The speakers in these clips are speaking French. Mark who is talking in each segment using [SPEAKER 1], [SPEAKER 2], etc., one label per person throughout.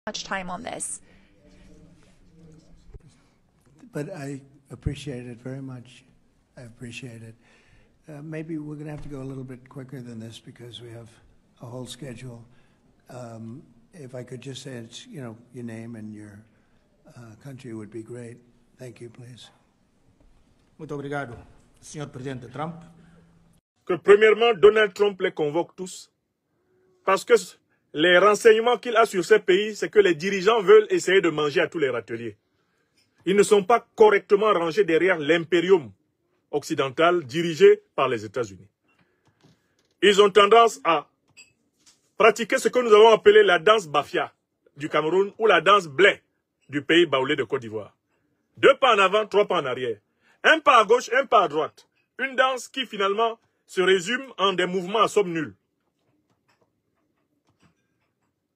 [SPEAKER 1] much time on this.
[SPEAKER 2] But I appreciate it very much. I appreciate it. Maybe we're going to have to go a little bit quicker than this because we have a whole schedule. If I could just say, it's, you know, your name and your country would be great. Thank you, please.
[SPEAKER 3] Muito obrigado, Sr. Presidente Trump.
[SPEAKER 4] Que premièrement, Donald Trump les convoque tous. Parce que les renseignements qu'il a sur ces pays, c'est que les dirigeants veulent essayer de manger à tous les râteliers. Ils ne sont pas correctement rangés derrière l'impérium occidental dirigé par les États-Unis. Ils ont tendance à pratiquer ce que nous avons appelé la danse Bafia du Cameroun ou la danse Blé du pays baoulé de Côte d'Ivoire. 2 pas en avant, 3 pas en arrière. Un pas à gauche, un pas à droite. Une danse qui finalement se résume en des mouvements à somme nulle.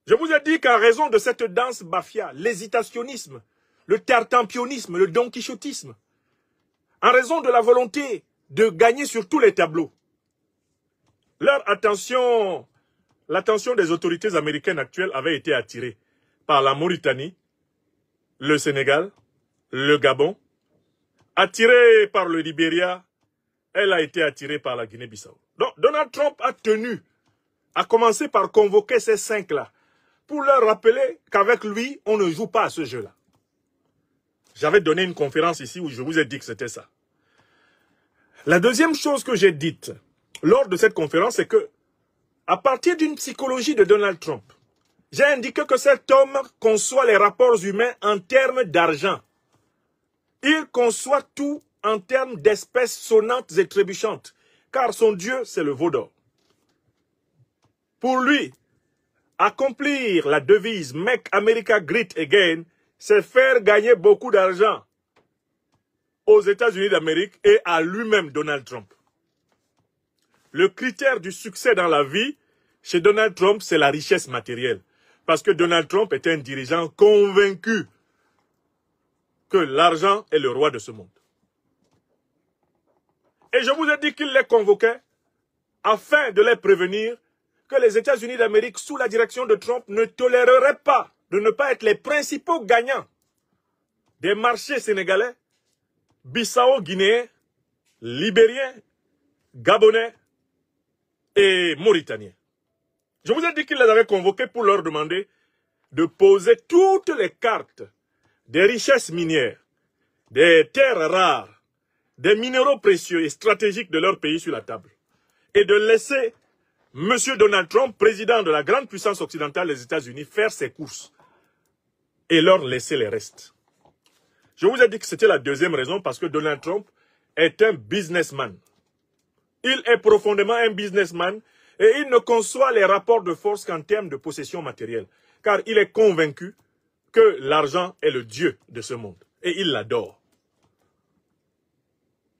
[SPEAKER 4] Je vous ai dit qu'en raison de cette danse Bafia, l'hésitationnisme, le tartampionisme, le donquichotisme, en raison de la volonté de gagner sur tous les tableaux, l'attention des autorités américaines actuelles avait été attirée par la Mauritanie, le Sénégal, le Gabon, attirée par le Libéria, elle a été attirée par la Guinée-Bissau. Donc Donald Trump a tenu à commencer par convoquer ces 5-là pour leur rappeler qu'avec lui, on ne joue pas à ce jeu-là. J'avais donné une conférence ici où je vous ai dit que c'était ça. La deuxième chose que j'ai dite lors de cette conférence, c'est que, à partir d'une psychologie de Donald Trump, j'ai indiqué que cet homme conçoit les rapports humains en termes d'argent. Il conçoit tout en termes d'espèces sonnantes et trébuchantes, car son Dieu, c'est le veau d'or. Pour lui, accomplir la devise « Make America Great Again », c'est faire gagner beaucoup d'argent aux États-Unis d'Amérique et à lui-même, Donald Trump. Le critère du succès dans la vie, chez Donald Trump, c'est la richesse matérielle. Parce que Donald Trump est un dirigeant convaincu que l'argent est le roi de ce monde. Et je vous ai dit qu'il les convoquait afin de les prévenir que les États-Unis d'Amérique, sous la direction de Trump, ne toléreraient pas de ne pas être les principaux gagnants des marchés sénégalais, bissau-guinéens, libériens, gabonais et mauritaniens. Je vous ai dit qu'il les avait convoqués pour leur demander de poser toutes les cartes des richesses minières, des terres rares, des minéraux précieux et stratégiques de leur pays sur la table et de laisser M. Donald Trump, président de la grande puissance occidentale des États-Unis, faire ses courses et leur laisser les restes. Je vous ai dit que c'était la deuxième raison parce que Donald Trump est un businessman. Il est profondément un businessman et il ne conçoit les rapports de force qu'en termes de possession matérielle. Car il est convaincu que l'argent est le Dieu de ce monde. Et il l'adore.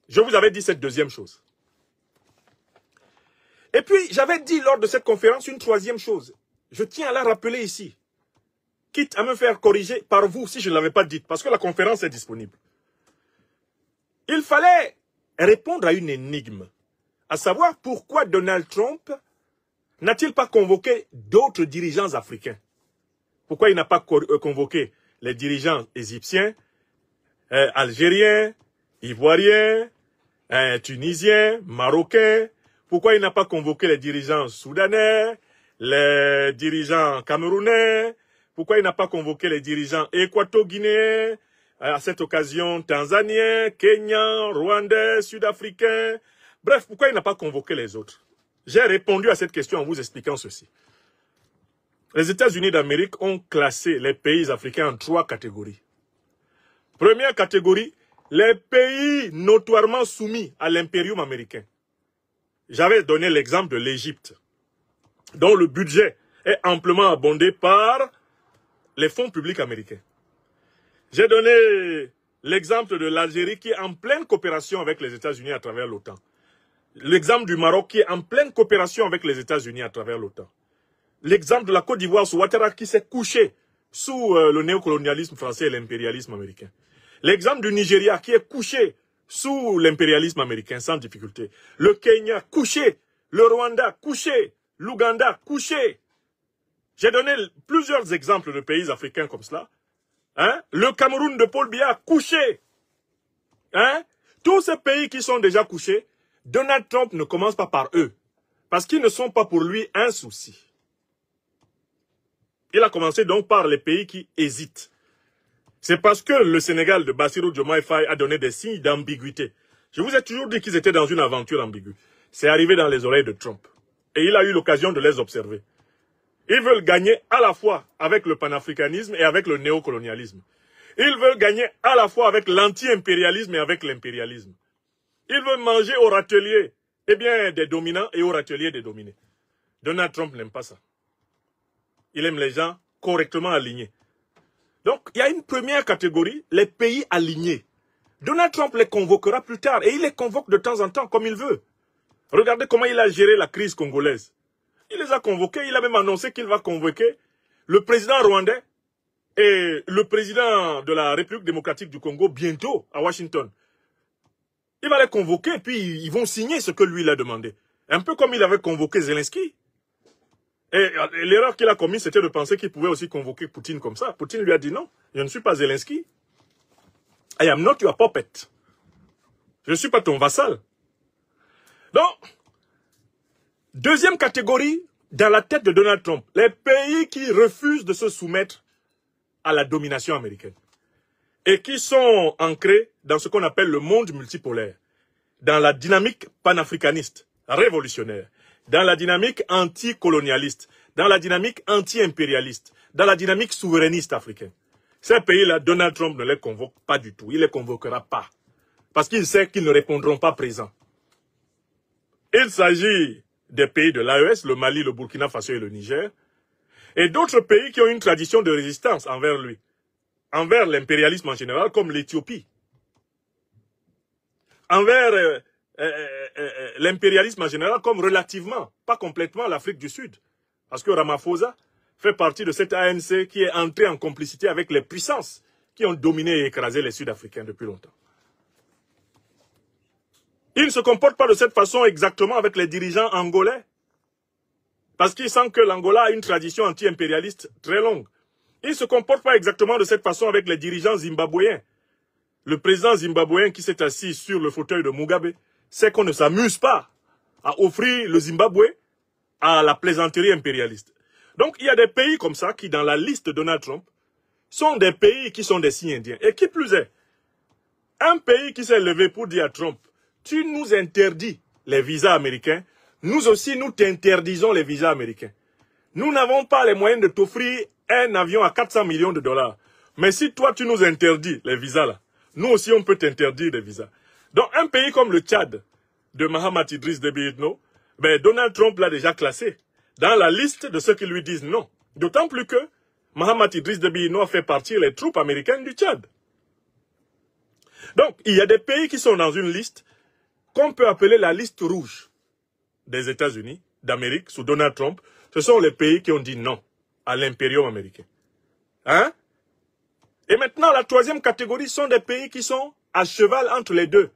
[SPEAKER 4] Je vous avais dit cette deuxième chose. Et puis, j'avais dit lors de cette conférence une troisième chose. Je tiens à la rappeler ici. Quitte à me faire corriger par vous si je ne l'avais pas dite, parce que la conférence est disponible. Il fallait répondre à une énigme, à savoir pourquoi Donald Trump n'a-t-il pas convoqué d'autres dirigeants africains? Pourquoi il n'a pas convoqué les dirigeants égyptiens, algériens, ivoiriens, tunisiens, marocains? Pourquoi il n'a pas convoqué les dirigeants soudanais, les dirigeants camerounais? Pourquoi il n'a pas convoqué les dirigeants équato-guinéens, à cette occasion tanzaniens, kenyans, rwandais, sud-africains? Bref, pourquoi il n'a pas convoqué les autres? J'ai répondu à cette question en vous expliquant ceci. Les États-Unis d'Amérique ont classé les pays africains en 3 catégories. Première catégorie, les pays notoirement soumis à l'impérium américain. J'avais donné l'exemple de l'Égypte, dont le budget est amplement abondé par les fonds publics américains. J'ai donné l'exemple de l'Algérie qui est en pleine coopération avec les États-Unis à travers l'OTAN. L'exemple du Maroc qui est en pleine coopération avec les États-Unis à travers l'OTAN. L'exemple de la Côte d'Ivoire sous Ouattara qui s'est couché sous le néocolonialisme français et l'impérialisme américain. L'exemple du Nigeria qui est couché sous l'impérialisme américain sans difficulté. Le Kenya couché, le Rwanda couché, l'Ouganda couché. J'ai donné plusieurs exemples de pays africains comme cela. Hein? Le Cameroun de Paul Biya couché. Hein? Tous ces pays qui sont déjà couchés, Donald Trump ne commence pas par eux. Parce qu'ils ne sont pas pour lui un souci. Il a commencé donc par les pays qui hésitent. C'est parce que le Sénégal de Bassirou Diomaye Faye a donné des signes d'ambiguïté. Je vous ai toujours dit qu'ils étaient dans une aventure ambiguë. C'est arrivé dans les oreilles de Trump. Et il a eu l'occasion de les observer. Ils veulent gagner à la fois avec le panafricanisme et avec le néocolonialisme. Ils veulent gagner à la fois avec l'anti-impérialisme et avec l'impérialisme. Ils veulent manger au râtelier des dominants et au râtelier des dominés. Donald Trump n'aime pas ça. Il aime les gens correctement alignés. Donc, il y a une première catégorie, les pays alignés. Donald Trump les convoquera plus tard et il les convoque de temps en temps comme il veut. Regardez comment il a géré la crise congolaise. Il les a convoqués, il a même annoncé qu'il va convoquer le président rwandais et le président de la République démocratique du Congo bientôt à Washington. Il va les convoquer et puis ils vont signer ce que lui il a demandé. Un peu comme il avait convoqué Zelensky. Et l'erreur qu'il a commise, c'était de penser qu'il pouvait aussi convoquer Poutine comme ça. Poutine lui a dit non, je ne suis pas Zelensky. I am not your puppet. Je ne suis pas ton vassal. Donc, deuxième catégorie, dans la tête de Donald Trump, les pays qui refusent de se soumettre à la domination américaine et qui sont ancrés dans ce qu'on appelle le monde multipolaire, dans la dynamique panafricaniste, révolutionnaire, dans la dynamique anticolonialiste, dans la dynamique anti-impérialiste, dans la dynamique souverainiste africaine. Ces pays-là, Donald Trump ne les convoque pas du tout. Il ne les convoquera pas. Parce qu'il sait qu'ils ne répondront pas présents. Il s'agit des pays de l'AES, le Mali, le Burkina Faso et le Niger, et d'autres pays qui ont une tradition de résistance envers lui, envers l'impérialisme en général, comme l'Éthiopie, envers l'impérialisme en général, comme relativement, pas complètement l'Afrique du Sud. Parce que Ramaphosa fait partie de cette ANC qui est entrée en complicité avec les puissances qui ont dominé et écrasé les Sud-Africains depuis longtemps. Il ne se comporte pas de cette façon exactement avec les dirigeants angolais. Parce qu'il sent que l'Angola a une tradition anti-impérialiste très longue. Il ne se comporte pas exactement de cette façon avec les dirigeants zimbabwéens. Le président zimbabwéen qui s'est assis sur le fauteuil de Mugabe sait qu'on ne s'amuse pas à offrir le Zimbabwe à la plaisanterie impérialiste. Donc il y a des pays comme ça qui, dans la liste de Donald Trump, sont des pays qui sont des signes indiens. Et qui plus est, un pays qui s'est levé pour dire à Trump, tu nous interdis les visas américains, nous aussi nous t'interdisons les visas américains. Nous n'avons pas les moyens de t'offrir un avion à 400 millions de dollars. Mais si toi tu nous interdis les visas là, nous aussi on peut t'interdire les visas. Donc un pays comme le Tchad de Mahamat Idriss Déby Itno, Donald Trump l'a déjà classé dans la liste de ceux qui lui disent non. D'autant plus que Mahamat Idriss Déby Itno a fait partir les troupes américaines du Tchad. Donc il y a des pays qui sont dans une liste qu'on peut appeler la liste rouge des États-Unis, d'Amérique, sous Donald Trump. Ce sont les pays qui ont dit non à l'impérium américain. Hein? Et maintenant, la troisième catégorie sont des pays qui sont à cheval entre les deux,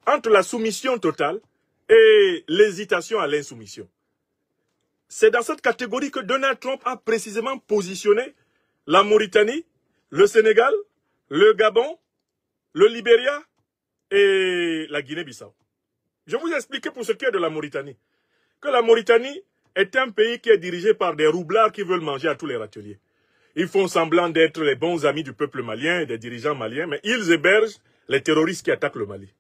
[SPEAKER 4] entre la soumission totale et l'hésitation à l'insoumission. C'est dans cette catégorie que Donald Trump a précisément positionné la Mauritanie, le Sénégal, le Gabon, le Libéria et la Guinée-Bissau. Je vous ai expliqué pour ce qui est de la Mauritanie, que la Mauritanie est un pays qui est dirigé par des roublards qui veulent manger à tous les râteliers. Ils font semblant d'être les bons amis du peuple malien et des dirigeants maliens, mais ils hébergent les terroristes qui attaquent le Mali.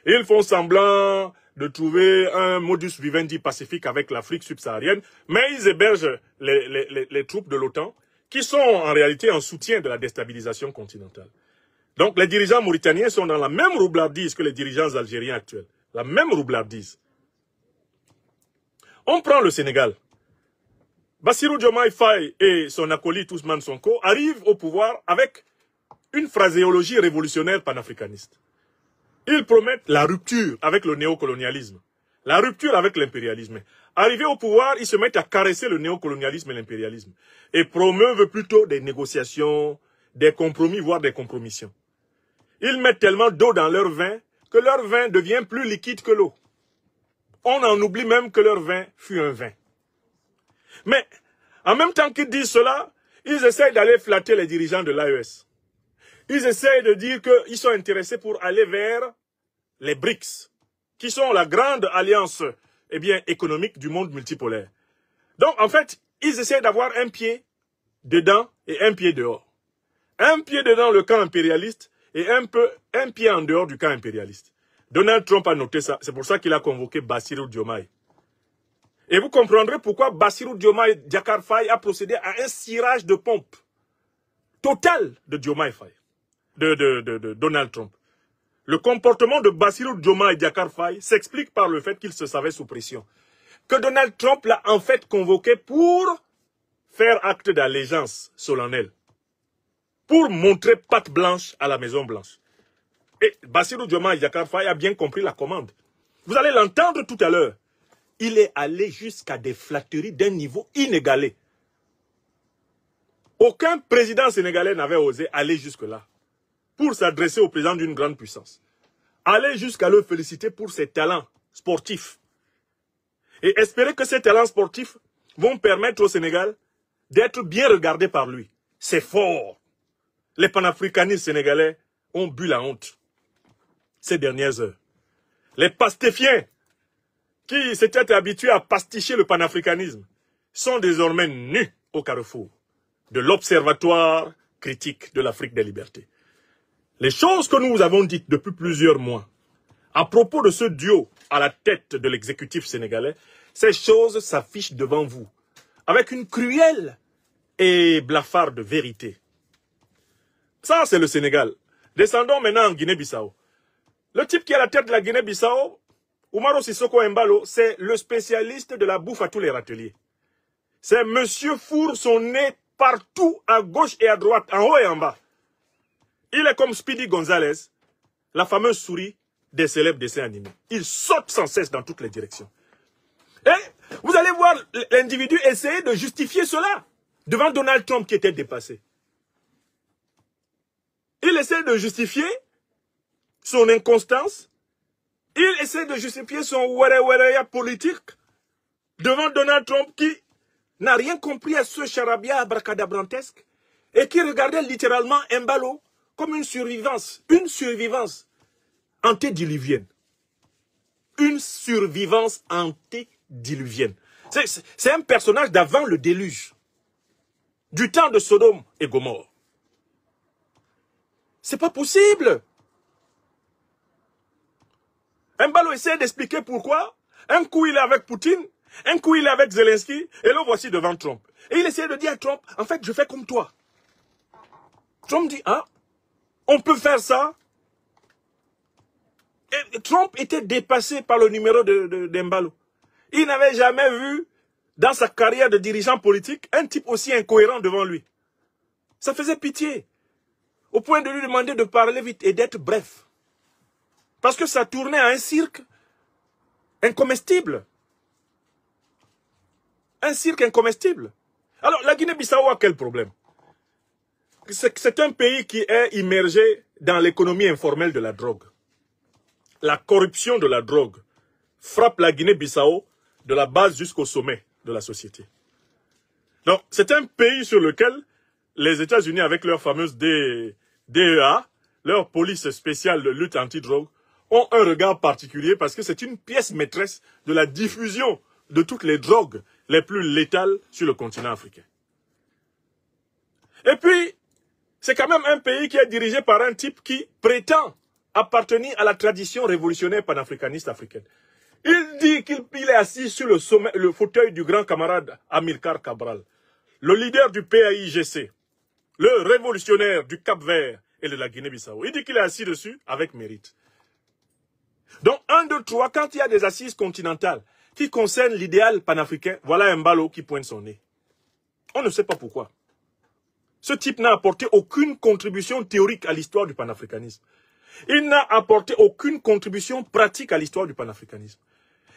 [SPEAKER 4] Ils font semblant de trouver un modus vivendi pacifique avec l'Afrique subsaharienne, mais ils hébergent les troupes de l'OTAN qui sont en réalité en soutien de la déstabilisation continentale. Donc les dirigeants mauritaniens sont dans la même roublardise que les dirigeants algériens actuels. La même roublardise. On prend le Sénégal. Bassirou Diomaye Faye et son acolyte Ousmane Sonko arrivent au pouvoir avec une phraséologie révolutionnaire panafricaniste. Ils promettent la rupture avec le néocolonialisme, la rupture avec l'impérialisme. Arrivés au pouvoir, ils se mettent à caresser le néocolonialisme et l'impérialisme et promeuvent plutôt des négociations, des compromis, voire des compromissions. Ils mettent tellement d'eau dans leur vin que leur vin devient plus liquide que l'eau. On en oublie même que leur vin fut un vin. Mais En même temps qu'ils disent cela, ils essayent d'aller flatter les dirigeants de l'AES. Ils essayent de dire qu'ils sont intéressés pour aller vers les BRICS, qui sont la grande alliance économique du monde multipolaire. Donc, en fait, ils essayent d'avoir un pied dedans et un pied dehors. Un pied dedans le camp impérialiste et un pied en dehors du camp impérialiste. Donald Trump a noté ça. C'est pour ça qu'il a convoqué Bassirou Diomaye. Et vous comprendrez pourquoi Bassirou Diomaye Diakhar Faye a procédé à un cirage de pompe total de Diomaye Faye, de Donald Trump. Le comportement de Bassirou Diomaye Diakhar Faye s'explique par le fait qu'il se savait sous pression. Que Donald Trump l'a en fait convoqué pour faire acte d'allégeance solennelle. Pour montrer patte blanche à la Maison Blanche. Et Bassirou Diomaye Diakhar Faye a bien compris la commande. Vous allez l'entendre tout à l'heure. Il est allé jusqu'à des flatteries d'un niveau inégalé. Aucun président sénégalais n'avait osé aller jusque-là pour s'adresser au président d'une grande puissance. Aller jusqu'à le féliciter pour ses talents sportifs. Et espérer que ces talents sportifs vont permettre au Sénégal d'être bien regardé par lui. C'est fort. Les panafricanistes sénégalais ont bu la honte ces dernières heures. Les pastéfiens qui s'étaient habitués à pasticher le panafricanisme sont désormais nus au carrefour de l'Observatoire critique de l'Afrique des libertés. Les choses que nous avons dites depuis plusieurs mois à propos de ce duo à la tête de l'exécutif sénégalais, ces choses s'affichent devant vous avec une cruelle et blafarde vérité. Ça, c'est le Sénégal. Descendons maintenant en Guinée-Bissau. Le type qui est à la tête de la Guinée-Bissau, Umaro Sissoko Embalo, c'est le spécialiste de la bouffe à tous les râteliers. C'est Monsieur fourre son nez partout, à gauche et à droite, en haut et en bas. Il est comme Speedy Gonzalez, la fameuse souris des célèbres dessins animés. Il saute sans cesse dans toutes les directions. Et vous allez voir l'individu essayer de justifier cela devant Donald Trump qui était dépassé. Il essaie de justifier son inconstance. Il essaie de justifier son wéré politique devant Donald Trump qui n'a rien compris à ce charabia abracadabrantesque et qui regardait littéralement Embalo comme une survivance antédiluvienne. Une survivance antédiluvienne. C'est un personnage d'avant le déluge, du temps de Sodome et Gomorrhe. C'est pas possible. Embalo essaie d'expliquer pourquoi. Un coup il est avec Poutine, un coup il est avec Zelensky, et le voici devant Trump. Et il essaie de dire à Trump, en fait je fais comme toi. Trump dit, ah, on peut faire ça. Et Trump était dépassé par le numéro d'Embalo. Il n'avait jamais vu, dans sa carrière de dirigeant politique, un type aussi incohérent devant lui. Ça faisait pitié. Au point de lui demander de parler vite et d'être bref. Parce que ça tournait à un cirque incomestible. Un cirque incomestible. Alors, la Guinée-Bissau a quel problème? C'est un pays qui est immergé dans l'économie informelle de la drogue. La corruption de la drogue frappe la Guinée-Bissau de la base jusqu'au sommet de la société. Donc, c'est un pays sur lequel les États-Unis, avec leur fameuse DEA, leur police spéciale de lutte anti-drogue, ont un regard particulier parce que c'est une pièce maîtresse de la diffusion de toutes les drogues les plus létales sur le continent africain. Et puis, c'est quand même un pays qui est dirigé par un type qui prétend appartenir à la tradition révolutionnaire panafricaniste africaine. Il dit qu'il est assis sur le fauteuil du grand camarade Amilcar Cabral, le leader du PAIGC, le révolutionnaire du Cap-Vert et de la Guinée-Bissau. Il dit qu'il est assis dessus avec mérite. Donc, 1, 2, 3, quand il y a des assises continentales qui concernent l'idéal panafricain, voilà Embalo qui pointe son nez. On ne sait pas pourquoi. Ce type n'a apporté aucune contribution théorique à l'histoire du panafricanisme. Il n'a apporté aucune contribution pratique à l'histoire du panafricanisme.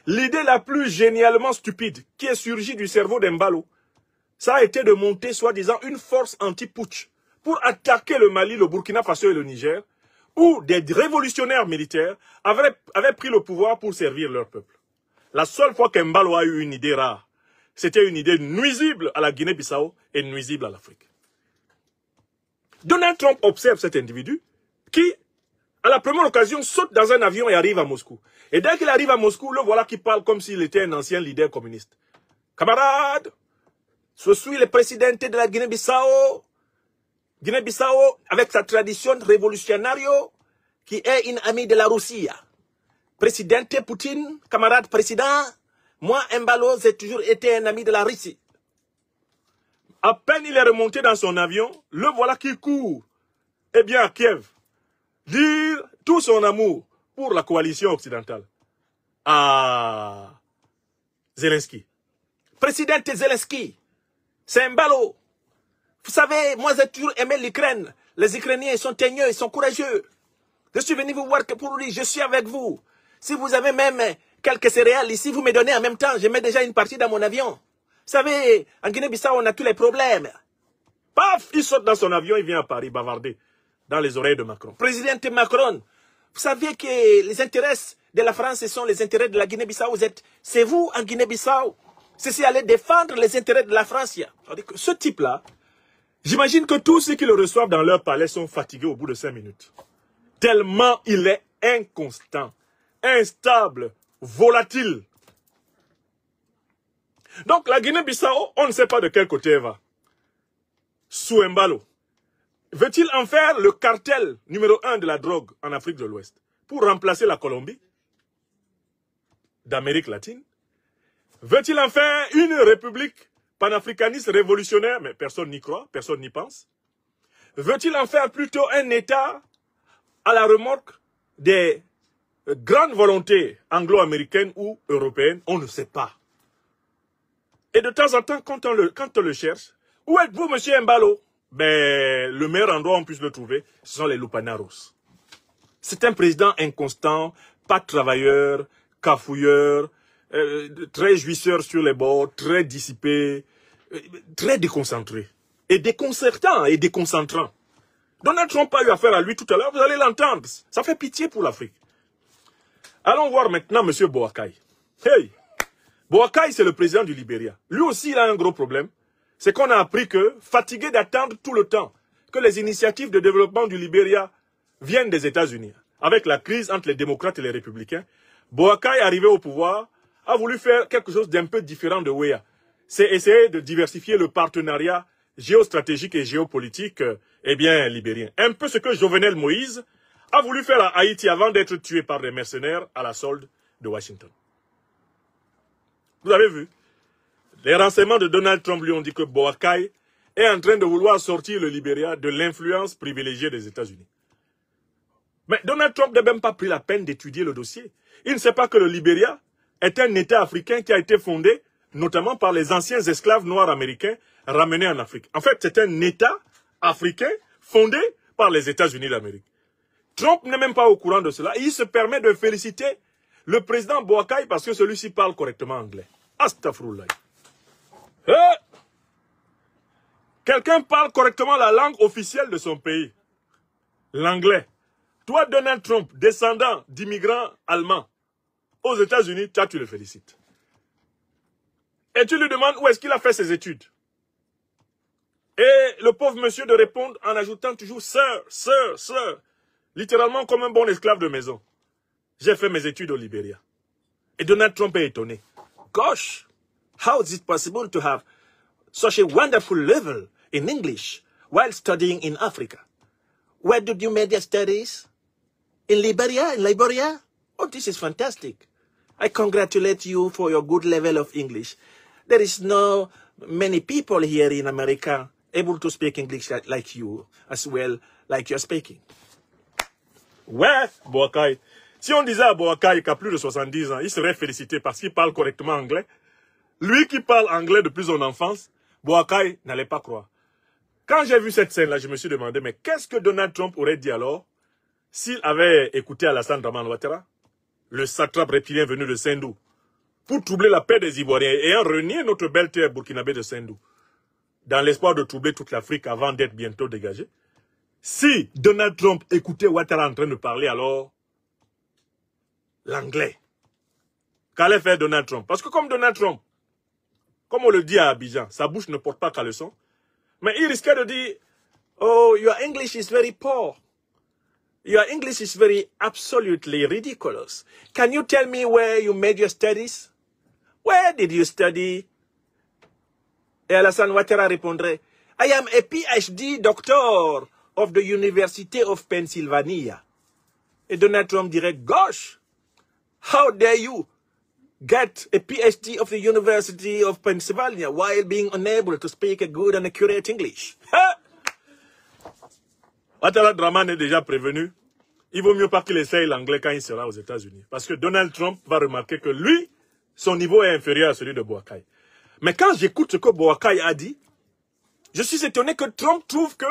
[SPEAKER 4] L'idée la plus génialement stupide qui est surgie du cerveau d'Embalo, ça a été de monter soi-disant une force anti-putsch pour attaquer le Mali, le Burkina Faso et le Niger, où des révolutionnaires militaires avaient pris le pouvoir pour servir leur peuple. La seule fois qu'Embalo a eu une idée rare, c'était une idée nuisible à la Guinée-Bissau et nuisible à l'Afrique. Donald Trump observe cet individu qui, à la première occasion, saute dans un avion et arrive à Moscou. Et dès qu'il arrive à Moscou, le voilà qui parle comme s'il était un ancien leader communiste. Camarade, je suis le président de la Guinée-Bissau. Guinée-Bissau, avec sa tradition révolutionnaire, qui est une amie de la Russie. Président Poutine, camarade président, moi, Mbalo, j'ai toujours été un ami de la Russie. À peine il est remonté dans son avion, le voilà qui court, eh bien à Kiev, dire tout son amour pour la coalition occidentale à Zelensky. Président Zelensky, c'est Mbalo. Vous savez, moi j'ai toujours aimé l'Ukraine. Les Ukrainiens ils sont teigneux, ils sont courageux. Je suis venu vous voir que pour lui, je suis avec vous. Si vous avez même quelques céréales ici, vous me donnez en même temps. Je mets déjà une partie dans mon avion. Vous savez, en Guinée-Bissau, on a tous les problèmes. Paf, il saute dans son avion, il vient à Paris bavarder dans les oreilles de Macron. Président Macron, vous savez que les intérêts de la France, ce sont les intérêts de la Guinée-Bissau. C'est vous, en Guinée-Bissau. C'est aller défendre les intérêts de la France. Ce type-là, j'imagine que tous ceux qui le reçoivent dans leur palais sont fatigués au bout de 5 minutes. Tellement il est inconstant, instable, volatile. Donc la Guinée-Bissau, on ne sait pas de quel côté elle va. Sous Mbalo. Veut-il en faire le cartel numéro 1 de la drogue en Afrique de l'Ouest pour remplacer la Colombie d'Amérique latine? Veut-il en faire une république panafricaniste révolutionnaire? Mais personne n'y croit, personne n'y pense. Veut-il en faire plutôt un État à la remorque des grandes volontés anglo-américaines ou européennes? On ne sait pas. Et de temps en temps, quand on le cherche, où êtes-vous, monsieur Mbalo? Ben, le meilleur endroit où on puisse le trouver, ce sont les Lupanaros. C'est un président inconstant, pas travailleur, cafouilleur, très jouisseur sur les bords, très dissipé, très déconcentré. Et déconcertant et déconcentrant. Donald Trump a eu affaire à lui tout à l'heure, vous allez l'entendre. Ça fait pitié pour l'Afrique. Allons voir maintenant monsieur Boakai. Hey! Boakai, c'est le président du Libéria. Lui aussi, il a un gros problème. C'est qu'on a appris que, fatigué d'attendre tout le temps que les initiatives de développement du Libéria viennent des États-Unis, avec la crise entre les démocrates et les républicains, Boakai, arrivé au pouvoir, a voulu faire quelque chose d'un peu différent de Weah. C'est essayer de diversifier le partenariat géostratégique et géopolitique, libérien. Un peu ce que Jovenel Moïse a voulu faire à Haïti avant d'être tué par des mercenaires à la solde de Washington. Vous avez vu? Les renseignements de Donald Trump lui ont dit que Boakai est en train de vouloir sortir le Libéria de l'influence privilégiée des États-Unis. Mais Donald Trump n'a même pas pris la peine d'étudier le dossier. Il ne sait pas que le Libéria est un État africain qui a été fondé notamment par les anciens esclaves noirs américains ramenés en Afrique. En fait, c'est un État africain fondé par les États-Unis d'Amérique. Trump n'est même pas au courant de cela. Et il se permet de féliciter le président Boakai parce que celui-ci parle correctement anglais. Astaghfirullah. Quelqu'un parle correctement la langue officielle de son pays. L'anglais. Toi, Donald Trump, descendant d'immigrants allemands aux États-Unis, tu le félicites. Et tu lui demandes où est-ce qu'il a fait ses études. Et le pauvre monsieur de répondre en ajoutant toujours « Sir, sir, sir », littéralement comme un bon esclave de maison. J'ai fait mes études au Libéria. Et Donald Trump est étonné. Gosh, how is it possible to have such a wonderful level in English while studying in Africa? Where did you make your studies? In Liberia? In Liberia? Oh, this is fantastic. I congratulate you for your good level of English. There is no many people here in America able to speak English like you, as well, like you're speaking. Ouais, Boakai. Si on disait à Boakai qu'à plus de 70 ans, il serait félicité parce qu'il parle correctement anglais, lui qui parle anglais depuis son enfance, Boakai n'allait pas croire. Quand j'ai vu cette scène-là, je me suis demandé, mais qu'est-ce que Donald Trump aurait dit alors s'il avait écouté Alassane Dramane Ouattara, le satrape reptilien venu de Sendou, pour troubler la paix des Ivoiriens et en renier notre belle terre burkinabé de Sendou, dans l'espoir de troubler toute l'Afrique avant d'être bientôt dégagé. Si Donald Trump écoutait Ouattara en train de parler, alors l'anglais, qu'allait faire Donald Trump? Parce que comme Donald Trump comme on le dit à Abidjan, sa bouche ne porte pas caleçon. Mais il risquait de dire, oh, your English is very poor. Your English is very absolutely ridiculous. Can you tell me where you made your studies? Where did you study? Et Alassane Ouattara répondrait, I am a PhD doctor of the University of Pennsylvania. Et Donald Trump dirait, gosh, how dare you get a PhD of the University of Pennsylvania while being unable to speak a good and accurate English? Ouattara Draman est déjà prévenu. Il vaut mieux pas qu'il essaye l'anglais quand il sera aux États-Unis. Parce que Donald Trump va remarquer que lui, son niveau est inférieur à celui de Boakai. Mais quand j'écoute ce que Boakai a dit, je suis étonné que Trump trouve que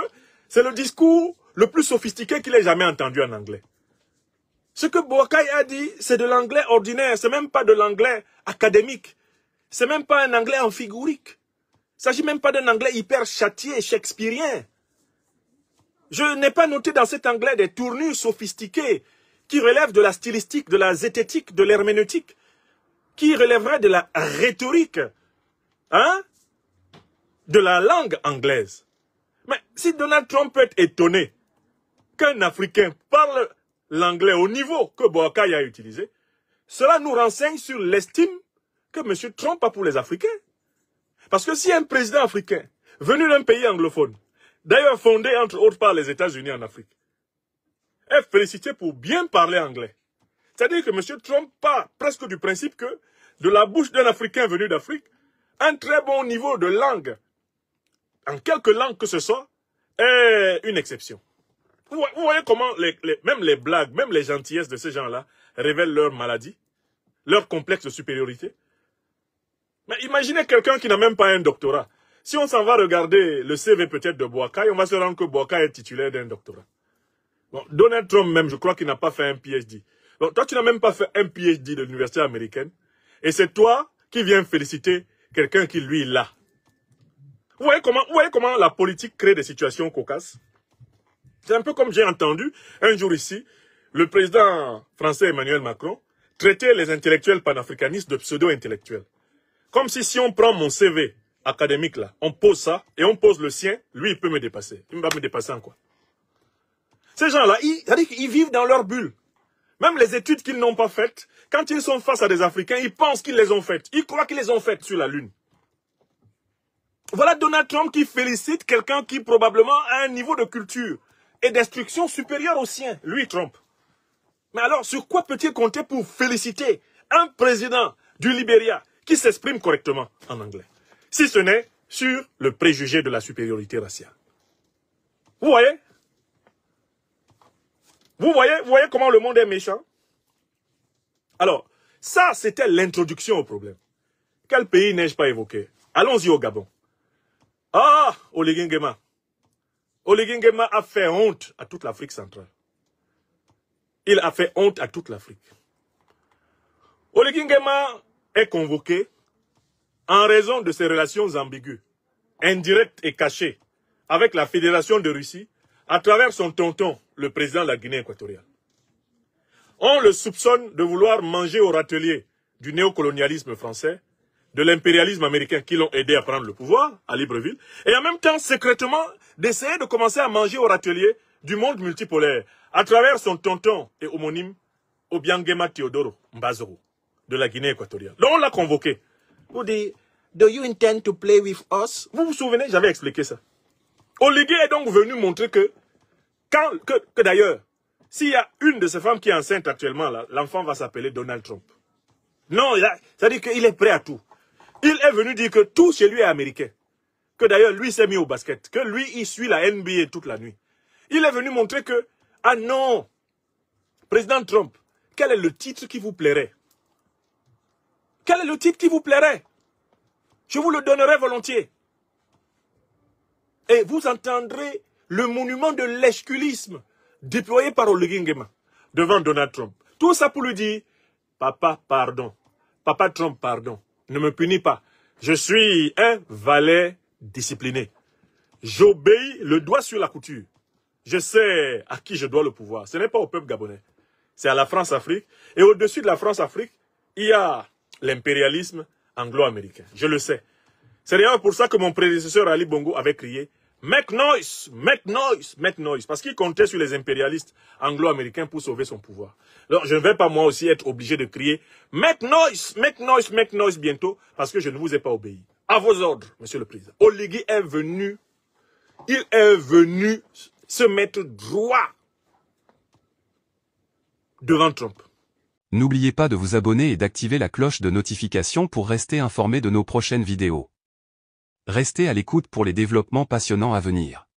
[SPEAKER 4] c'est le discours le plus sophistiqué qu'il ait jamais entendu en anglais. Ce que Boakai a dit, c'est de l'anglais ordinaire, c'est même pas de l'anglais académique. C'est même pas un anglais amphigorique. Il ne s'agit même pas d'un anglais hyper châtié, shakespearien. Je n'ai pas noté dans cet anglais des tournures sophistiquées qui relèvent de la stylistique, de la zététique, de l'herméneutique, qui relèveraient de la rhétorique, hein, de la langue anglaise. Mais si Donald Trump peut être étonné qu'un Africain parle l'anglais au niveau que Boakai a utilisé, cela nous renseigne sur l'estime que M. Trump a pour les Africains. Parce que si un président africain, venu d'un pays anglophone, d'ailleurs fondé entre autres par les États-Unis en Afrique, est félicité pour bien parler anglais, c'est-à-dire que M. Trump part presque du principe que, de la bouche d'un Africain venu d'Afrique, un très bon niveau de langue, en quelque langue que ce soit, est une exception. Vous voyez comment même les blagues, même les gentillesses de ces gens-là révèlent leur maladie, leur complexe de supériorité. Mais imaginez quelqu'un qui n'a même pas un doctorat. Si on s'en va regarder le CV peut-être de Boakai, on va se rendre que Boakai est titulaire d'un doctorat. Bon, Donald Trump même, je crois qu'il n'a pas fait un PhD. Donc toi, tu n'as même pas fait un PhD de l'université américaine. Et c'est toi qui viens féliciter quelqu'un qui, lui, l'a. Vous voyez comment la politique crée des situations cocasses? C'est un peu comme j'ai entendu un jour ici, le président français Emmanuel Macron traiter les intellectuels panafricanistes de pseudo-intellectuels. Comme si on prend mon CV académique là, on pose ça et on pose le sien, lui il peut me dépasser. Il va me dépasser en quoi? Ces gens-là, ils vivent dans leur bulle. Même les études qu'ils n'ont pas faites, quand ils sont face à des Africains, ils pensent qu'ils les ont faites. Ils croient qu'ils les ont faites sur la Lune. Voilà Donald Trump qui félicite quelqu'un qui probablement a un niveau de culture et d'instruction supérieur au sien, lui Trump. Mais alors, sur quoi peut-il compter pour féliciter un président du Libéria qui s'exprime correctement en anglais, si ce n'est sur le préjugé de la supériorité raciale? Vous voyez? Vous voyez comment le monde est méchant? Alors, ça, c'était l'introduction au problème. Quel pays n'ai-je pas évoqué? Allons-y au Gabon. Ah, Oligui Nguema. Oligui Nguema a fait honte à toute l'Afrique centrale. Il a fait honte à toute l'Afrique. Oligui Nguema est convoqué en raison de ses relations ambiguës, indirectes et cachées, avec la Fédération de Russie, à travers son tonton, le président de la Guinée équatoriale. On le soupçonne de vouloir manger au râtelier du néocolonialisme français, de l'impérialisme américain qui l'ont aidé à prendre le pouvoir à Libreville, et en même temps, secrètement, d'essayer de commencer à manger au râtelier du monde multipolaire, à travers son tonton et homonyme, Obiangema Teodoro Mbazoro, de la Guinée équatoriale. Donc on l'a convoqué. Vous dites, do you intend to play with us? Vous vous souvenez, j'avais expliqué ça. Oligui est donc venu montrer que d'ailleurs, s'il y a une de ces femmes qui est enceinte actuellement, l'enfant va s'appeler Donald Trump. Non, c'est-à-dire qu'il est prêt à tout. Il est venu dire que tout chez lui est américain. Que d'ailleurs, lui s'est mis au basket. Que lui, il suit la NBA toute la nuit. Il est venu montrer que, ah non, président Trump, quel est le titre qui vous plairait? Quel est le titre qui vous plairait? Je vous le donnerai volontiers. Et vous entendrez le monument de l'esculisme déployé par Oligui Nguema devant Donald Trump. Tout ça pour lui dire, papa, pardon. Papa Trump, pardon. Ne me punis pas. Je suis un valet discipliné. J'obéis le doigt sur la couture. Je sais à qui je dois le pouvoir. Ce n'est pas au peuple gabonais. C'est à la France-Afrique. Et au-dessus de la France-Afrique, il y a l'impérialisme anglo-américain. Je le sais. C'est d'ailleurs pour ça que mon prédécesseur Ali Bongo avait crié « Make noise, make noise, make noise », parce qu'il comptait sur les impérialistes anglo-américains pour sauver son pouvoir. Alors, je ne vais pas moi aussi être obligé de crier « Make noise, make noise, make noise » bientôt, parce que je ne vous ai pas obéi. À vos ordres, Monsieur le Président. Oligui est venu, il est venu se mettre droit devant Trump.
[SPEAKER 1] N'oubliez pas de vous abonner et d'activer la cloche de notification pour rester informé de nos prochaines vidéos. Restez à l'écoute pour les développements passionnants à venir.